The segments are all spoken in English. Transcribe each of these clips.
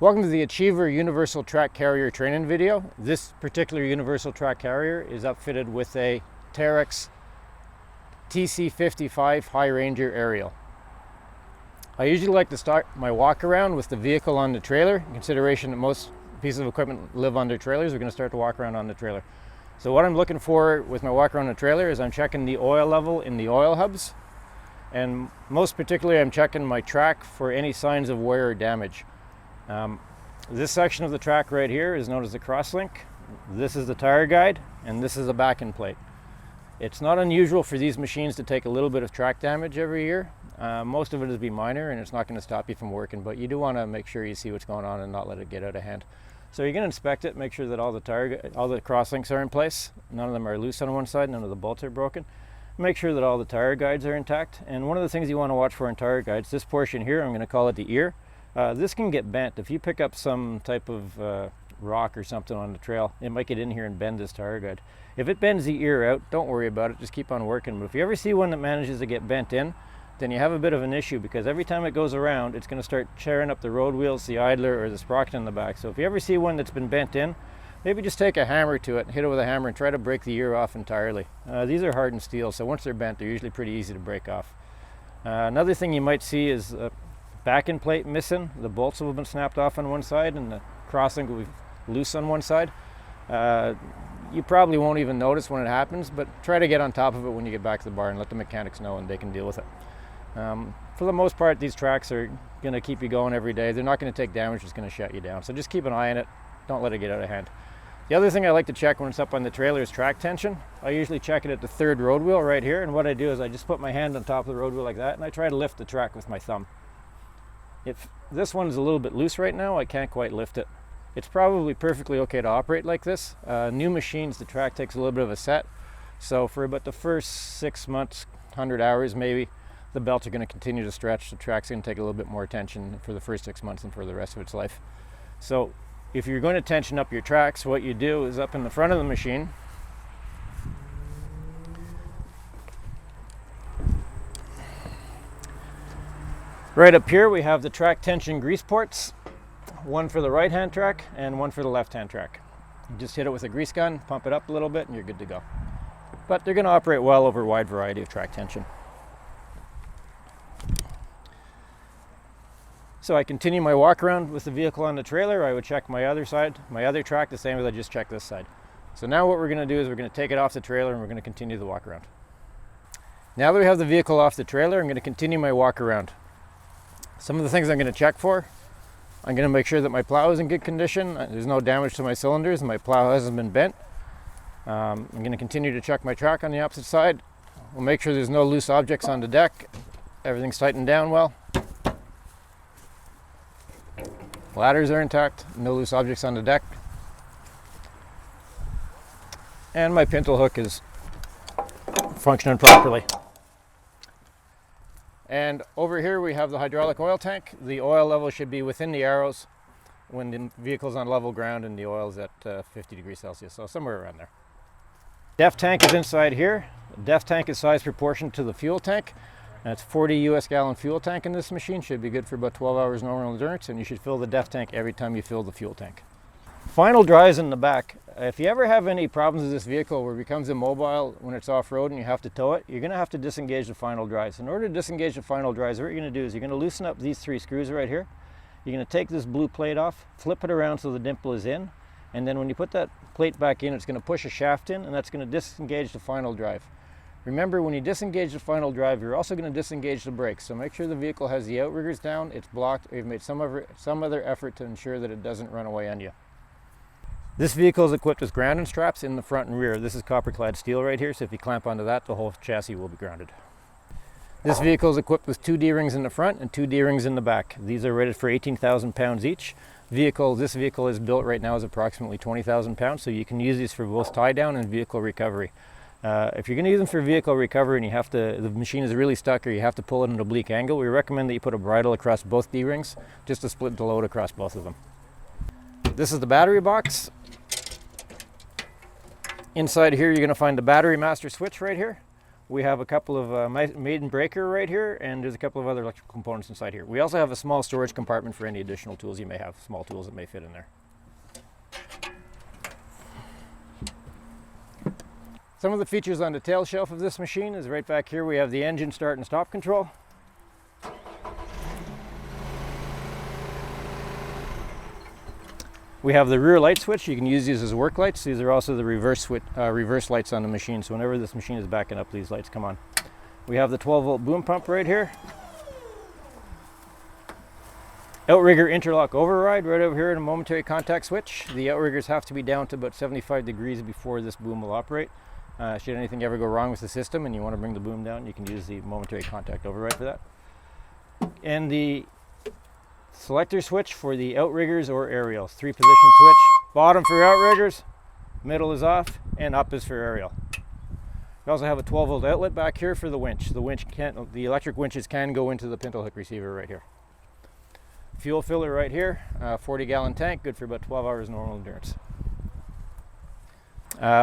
Welcome to the Achiever Universal Track Carrier training video. This particular Universal Track Carrier is outfitted with a Terex TC55 High Ranger aerial. I usually like to start my walk around with the vehicle on the trailer. In consideration that most pieces of equipment live under trailers, we're going to start to walk around on the trailer. So what I'm looking for with my walk around the trailer is I'm checking the oil level in the oil hubs, and most particularly I'm checking my track for any signs of wear or damage. This section of the track right here is known as the crosslink. This is the tire guide, and this is the backing plate. It's not unusual for these machines to take a little bit of track damage every year. Most of it is be minor, and it's not going to stop you from working, but you do want to make sure you see what's going on and not let it get out of hand. So you're going to inspect it, make sure that all the crosslinks are in place. None of them are loose on one side, none of the bolts are broken. Make sure that all the tire guides are intact. And one of the things you want to watch for in tire guides, this portion here, I'm going to call it the ear. This can get bent. If you pick up some type of rock or something on the trail, it might get in here and bend this tire guide. If it bends the ear out, don't worry about it, just keep on working. But if you ever see one that manages to get bent in, then you have a bit of an issue, because every time it goes around, it's going to start tearing up the road wheels, the idler, or the sprocket in the back. So if you ever see one that's been bent in, maybe just take a hammer to it, hit it with a hammer, and try to break the ear off entirely. These are hardened steel, so once they're bent, they're usually pretty easy to break off. Another thing you might see is backing plate missing. The bolts have been snapped off on one side, and the crosslink will be loose on one side. You probably won't even notice when it happens, but try to get on top of it when you get back to the bar and let the mechanics know, and they can deal with it. For the most part, these tracks are going to keep you going every day. They're not going to take damage, it's going to shut you down. So just keep an eye on it. Don't let it get out of hand. The other thing I like to check when it's up on the trailer is track tension. I usually check it at the third road wheel right here, and what I do is I just put my hand on top of the road wheel like that, and I try to lift the track with my thumb. If this one is a little bit loose right now, I can't quite lift it. It's probably perfectly okay to operate like this. New machines, the track takes a little bit of a set. So for about the first 6 months, 100 hours maybe, the belts are going to continue to stretch. The track's going to take a little bit more attention for the first 6 months and for the rest of its life. So if you're going to tension up your tracks, what you do is up in the front of the machine, right up here we have the track tension grease ports, one for the right hand track and one for the left hand track. You just hit it with a grease gun, pump it up a little bit, and you're good to go. But they're going to operate well over a wide variety of track tension. So I continue my walk around with the vehicle on the trailer. I would check my other side, my other track, the same as I just checked this side. So now what we're going to do is we're going to take it off the trailer and we're going to continue the walk around. Now that we have the vehicle off the trailer, I'm going to continue my walk around. Some of the things I'm going to check for: I'm going to make sure that my plow is in good condition, there's no damage to my cylinders, and my plow hasn't been bent. I'm going to continue to check my track on the opposite side. We'll make sure there's no loose objects on the deck. Everything's tightened down well. Ladders are intact, no loose objects on the deck. And my pintle hook is functioning properly. And over here we have the hydraulic oil tank. The oil level should be within the arrows when the vehicle's on level ground and the oil is at 50 degrees Celsius, so somewhere around there. DEF tank is inside here. The DEF tank is size proportioned to the fuel tank. That's 40 US gallon fuel tank in this machine. Should be good for about 12 hours normal endurance, and you should fill the DEF tank every time you fill the fuel tank. Final drives in the back. If you ever have any problems with this vehicle where it becomes immobile when it's off-road and you have to tow it, you're going to have to disengage the final drives. In order to disengage the final drives, what you're going to do is you're going to loosen up these 3 screws right here. You're going to take this blue plate off, flip it around so the dimple is in, and then when you put that plate back in, it's going to push a shaft in, and that's going to disengage the final drive. Remember, when you disengage the final drive, you're also going to disengage the brakes. So make sure the vehicle has the outriggers down, it's blocked, or you've made some other effort to ensure that it doesn't run away on you. This vehicle is equipped with grounding straps in the front and rear. This is copper clad steel right here, so if you clamp onto that, the whole chassis will be grounded. This vehicle is equipped with 2 D-rings in the front and 2 D-rings in the back. These are rated for 18,000 pounds each. This vehicle is built right now as approximately 20,000 pounds, so you can use these for both tie down and vehicle recovery. If you're going to use them for vehicle recovery and the machine is really stuck or you have to pull it in an oblique angle, we recommend that you put a bridle across both D-rings just to split the load across both of them. This is the battery box. Inside here you're going to find the battery master switch right here. We have a couple of maiden breaker right here, and there's a couple of other electrical components inside here. We also have a small storage compartment for any additional tools you may have, small tools that may fit in there. Some of the features on the tail shelf of this machine is right back here. We have the engine start and stop control. We have the rear light switch. You can use these as work lights. These are also the reverse lights on the machine. So whenever this machine is backing up, these lights come on. We have the 12-volt boom pump right here. Outrigger interlock override right over here and a momentary contact switch. The outriggers have to be down to about 75 degrees before this boom will operate. Should anything ever go wrong with the system and you want to bring the boom down, you can use the momentary contact override for that. And the selector switch for the outriggers or aerials. 3-position switch. Bottom for outriggers, middle is off, and up is for aerial. We also have a 12-volt outlet back here for the winch. The electric winches can go into the pintle hook receiver right here. Fuel filler right here, 40-gallon tank, good for about 12 hours normal endurance.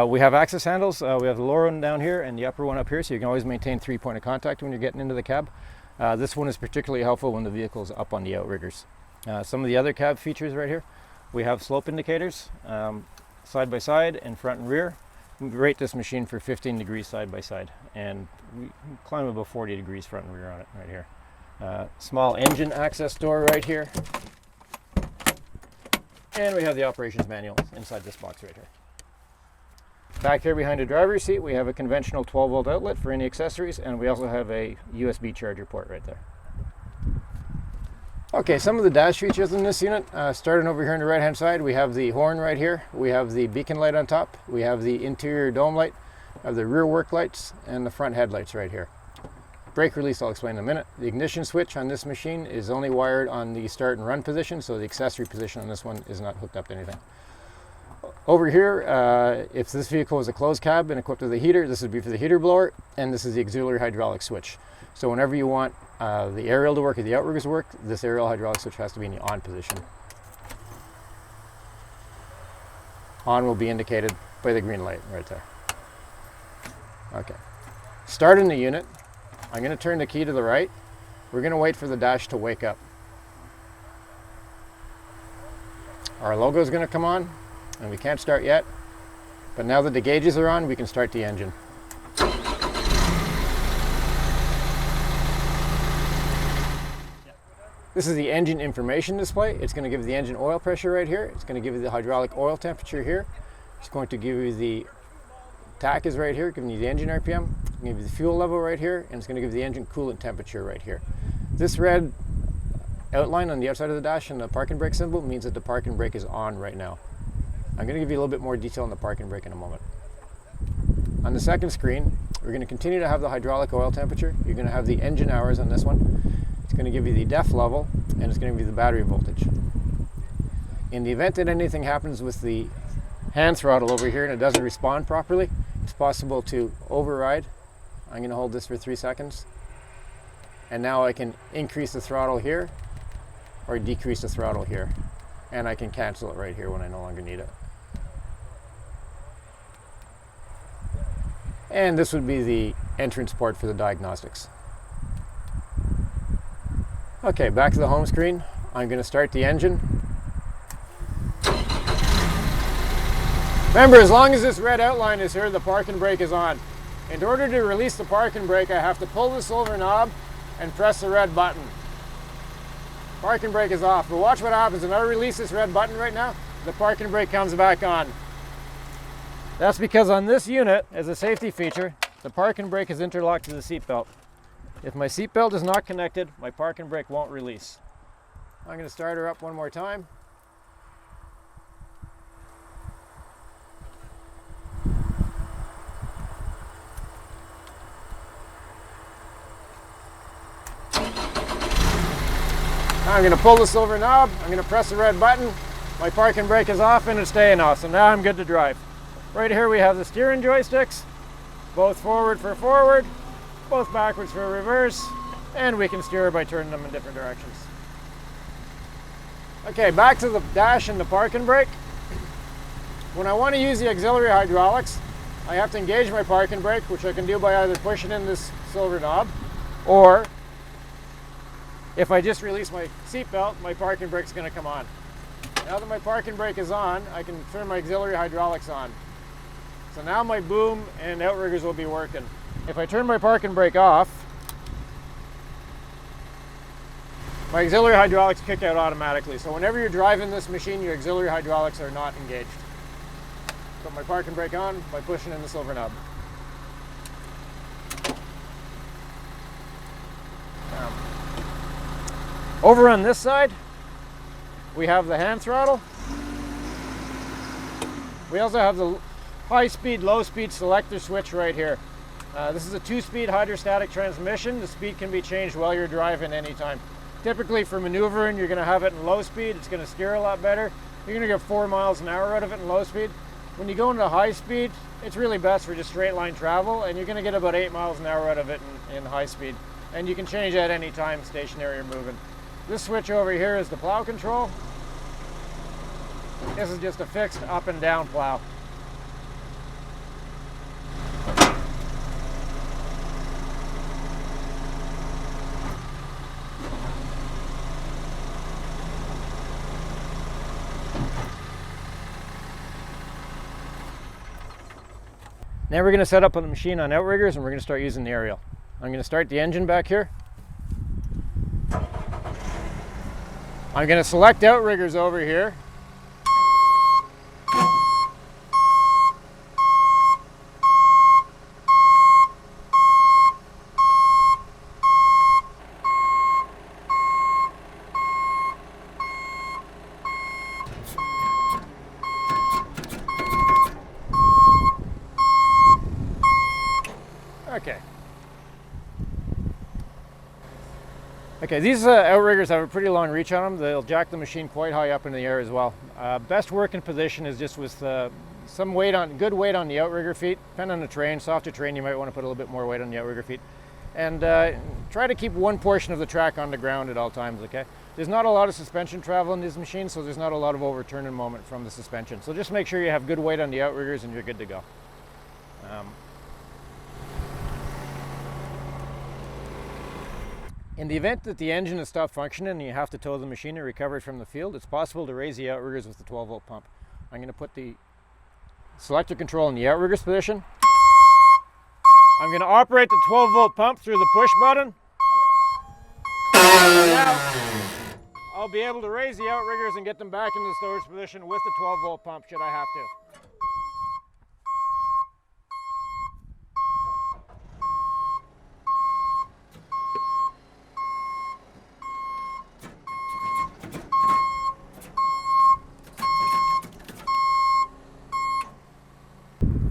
We have access handles. We have the lower one down here and the upper one up here, so you can always maintain 3-point of contact when you're getting into the cab. This one is particularly helpful when the vehicle is up on the outriggers. Some of the other cab features right here, we have slope indicators, side by side and front and rear. We rate this machine for 15 degrees side by side, and we can climb above 40 degrees front and rear on it right here. Small engine access door right here. And we have the operations manual inside this box right here. Back here behind the driver's seat, we have a conventional 12-volt outlet for any accessories, and we also have a USB charger port right there. Okay, some of the dash features in this unit, starting over here on the right-hand side, we have the horn right here, we have the beacon light on top, we have the interior dome light, we have the rear work lights, and the front headlights right here. Brake release I'll explain in a minute. The ignition switch on this machine is only wired on the start and run position, so the accessory position on this one is not hooked up to anything. Over here, if this vehicle is a closed cab and equipped with a heater, this would be for the heater blower, and this is the auxiliary hydraulic switch. So whenever you want the aerial to work or the outriggers to work, this aerial hydraulic switch has to be in the on position. On will be indicated by the green light right there. Okay. Starting the unit, I'm going to turn the key to the right. We're going to wait for the dash to wake up. Our logo is going to come on, and we can't start yet, but now that the gauges are on, we can start the engine. This is the engine information display. It's going to give you the engine oil pressure right here. It's going to give you the hydraulic oil temperature here. It's going to give you the TAC is right here, giving you the engine RPM. It's going to give you the fuel level right here, and it's going to give you the engine coolant temperature right here. This red outline on the outside of the dash and the parking brake symbol means that the parking brake is on right now. I'm going to give you a little bit more detail on the parking brake in a moment. On the second screen, we're going to continue to have the hydraulic oil temperature. You're going to have the engine hours on this one. It's going to give you the DEF level, and it's going to give you the battery voltage. In the event that anything happens with the hand throttle over here and it doesn't respond properly, it's possible to override. I'm going to hold this for 3 seconds. And now I can increase the throttle here or decrease the throttle here. And I can cancel it right here when I no longer need it. And this would be the entrance port for the diagnostics. Okay, back to the home screen. I'm going to start the engine. Remember, as long as this red outline is here, the parking brake is on. In order to release the parking brake, I have to pull the silver knob and press the red button. Parking brake is off, but watch what happens. If I release this red button right now, the parking brake comes back on. That's because on this unit, as a safety feature, the parking brake is interlocked to the seat belt. If my seat belt is not connected, my parking brake won't release. I'm going to start her up one more time. I'm going to pull the silver knob, I'm going to press the red button, my parking brake is off and it's staying off, so now I'm good to drive. Right here we have the steering joysticks, both forward for forward, both backwards for reverse, and we can steer by turning them in different directions. Okay, back to the dash and the parking brake. When I want to use the auxiliary hydraulics, I have to engage my parking brake, which I can do by either pushing in this silver knob, or if I just release my seatbelt, my parking brake's going to come on. Now that my parking brake is on, I can turn my auxiliary hydraulics on. So now my boom and outriggers will be working. If I turn my parking brake off, my auxiliary hydraulics kick out automatically. So whenever you're driving this machine, your auxiliary hydraulics are not engaged. Put my parking brake on by pushing in the silver knob. Over on this side, we have the hand throttle. We also have the high speed, low speed selector switch right here. This is a 2-speed hydrostatic transmission. The speed can be changed while you're driving anytime. Typically for maneuvering, you're going to have it in low speed. It's going to steer a lot better. You're going to get 4 miles an hour out of it in low speed. When you go into high speed, it's really best for just straight line travel, and you're going to get about 8 miles an hour out of it in high speed. And you can change that any time, stationary or moving. This switch over here is the plow control. This is just a fixed up and down plow. Now we're going to set up the machine on outriggers and we're going to start using the aerial. I'm going to start the engine back here. I'm going to select outriggers over here. Okay, these outriggers have a pretty long reach on them. They'll jack the machine quite high up into the air as well. Best working position is just with some weight good weight on the outrigger feet. Depending on the terrain, softer terrain, you might want to put a little bit more weight on the outrigger feet. And try to keep one portion of the track on the ground at all times, okay? There's not a lot of suspension travel in these machines, so there's not a lot of overturning moment from the suspension. So just make sure you have good weight on the outriggers and you're good to go. In the event that the engine has stopped functioning and you have to tow the machine and recover it from the field, it's possible to raise the outriggers with the 12-volt pump. I'm going to put the selector control in the outriggers position. I'm going to operate the 12-volt pump through the push button. Now, I'll be able to raise the outriggers and get them back into the storage position with the 12-volt pump should I have to.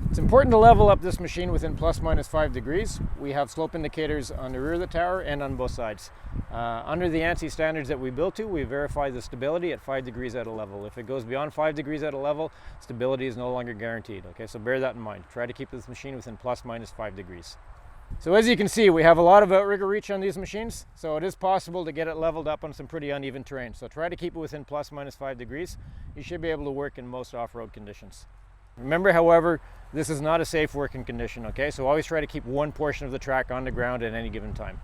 It's important to level up this machine within ±5 degrees. We have slope indicators on the rear of the tower and on both sides. Under the ANSI standards that we built to, we verify the stability at 5 degrees at a level. If it goes beyond 5 degrees at a level, stability is no longer guaranteed. Okay, so bear that in mind. Try to keep this machine within ±5 degrees. So as you can see, we have a lot of outrigger reach on these machines, so it is possible to get it leveled up on some pretty uneven terrain. So try to keep it within ±5 degrees. You should be able to work in most off-road conditions. Remember, however, this is not a safe working condition, okay? So always try to keep one portion of the track on the ground at any given time.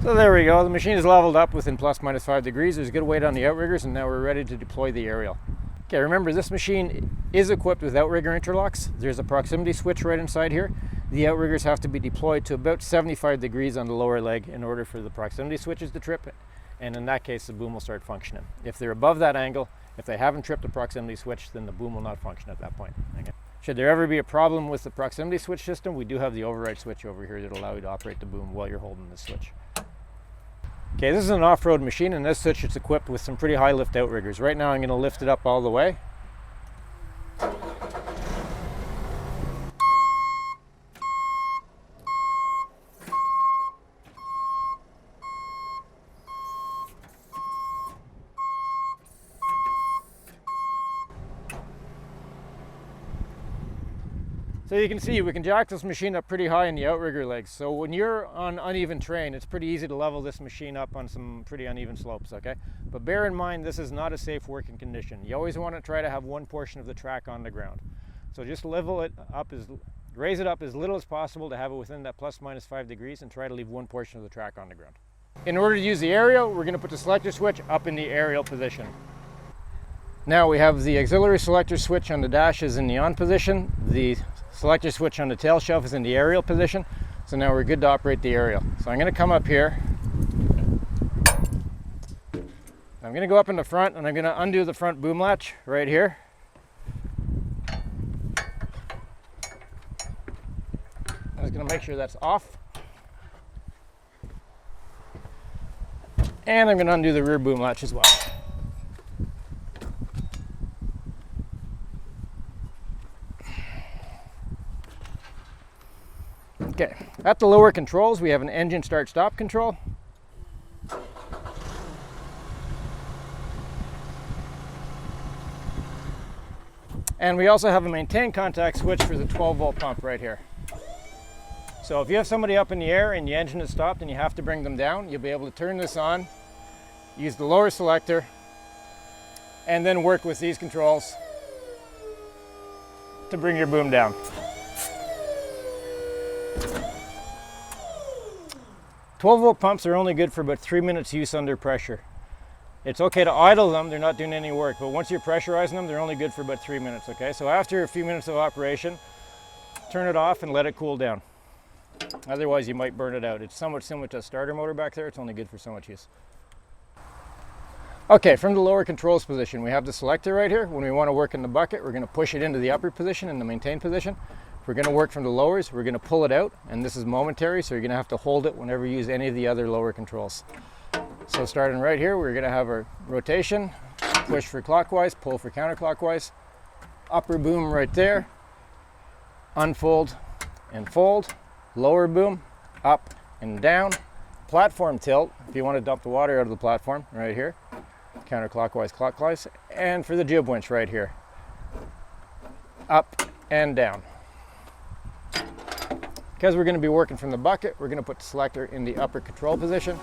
So there we go, the machine is leveled up within ±5 degrees. There's good weight on the outriggers, and now we're ready to deploy the aerial. Okay, remember this machine is equipped with outrigger interlocks. There's a proximity switch right inside here. The outriggers have to be deployed to about 75 degrees on the lower leg in order for the proximity switches to trip, and in that case the boom will start functioning. If they're above that angle, if they haven't tripped the proximity switch, then the boom will not function at that point. Okay. Should there ever be a problem with the proximity switch system, we do have the override switch over here that will allow you to operate the boom while you're holding the switch. Okay, this is an off-road machine, and as such it's equipped with some pretty high lift outriggers. Right now I'm going to lift it up all the way. So you can see we can jack this machine up pretty high in the outrigger legs. So when you're on uneven terrain, it's pretty easy to level this machine up on some pretty uneven slopes, okay? But bear in mind, this is not a safe working condition. You always want to try to have one portion of the track on the ground. So just level it up, raise it up as little as possible to have it within that plus minus 5 degrees, and try to leave one portion of the track on the ground. In order to use the aerial, we're going to put the selector switch up in the aerial position. Now we have the auxiliary selector switch on the dash is in the on position. The selector switch on the tail shelf is in the aerial position. So now we're good to operate the aerial. So I'm going to come up here. I'm going to go up in the front, and I'm going to undo the front boom latch right here. I'm just going to make sure that's off. And I'm going to undo the rear boom latch as well. Okay, at the lower controls, we have an engine start-stop control. And we also have a maintain contact switch for the 12-volt pump right here. So if you have somebody up in the air and the engine is stopped and you have to bring them down, you'll be able to turn this on, use the lower selector, and then work with these controls to bring your boom down. 12-volt pumps are only good for about 3 minutes use under pressure. It's okay to idle them, they're not doing any work, but once you're pressurizing them, they're only good for about 3 minutes, okay? So after a few minutes of operation, turn it off and let it cool down. Otherwise, you might burn it out. It's somewhat similar to a starter motor back there. It's only good for so much use. Okay, from the lower controls position, we have the selector right here. When we want to work in the bucket, we're going to push it into the upper position in the maintain position. If we're going to work from the lowers, we're going to pull it out, and this is momentary, so you're going to have to hold it whenever you use any of the other lower controls. So starting right here, we're going to have our rotation, push for clockwise, pull for counterclockwise, upper boom right there, unfold and fold, lower boom, up and down, platform tilt, if you want to dump the water out of the platform, right here, counterclockwise, clockwise, and for the jib winch right here, up and down. Because we're going to be working from the bucket, we're going to put the selector in the upper control position.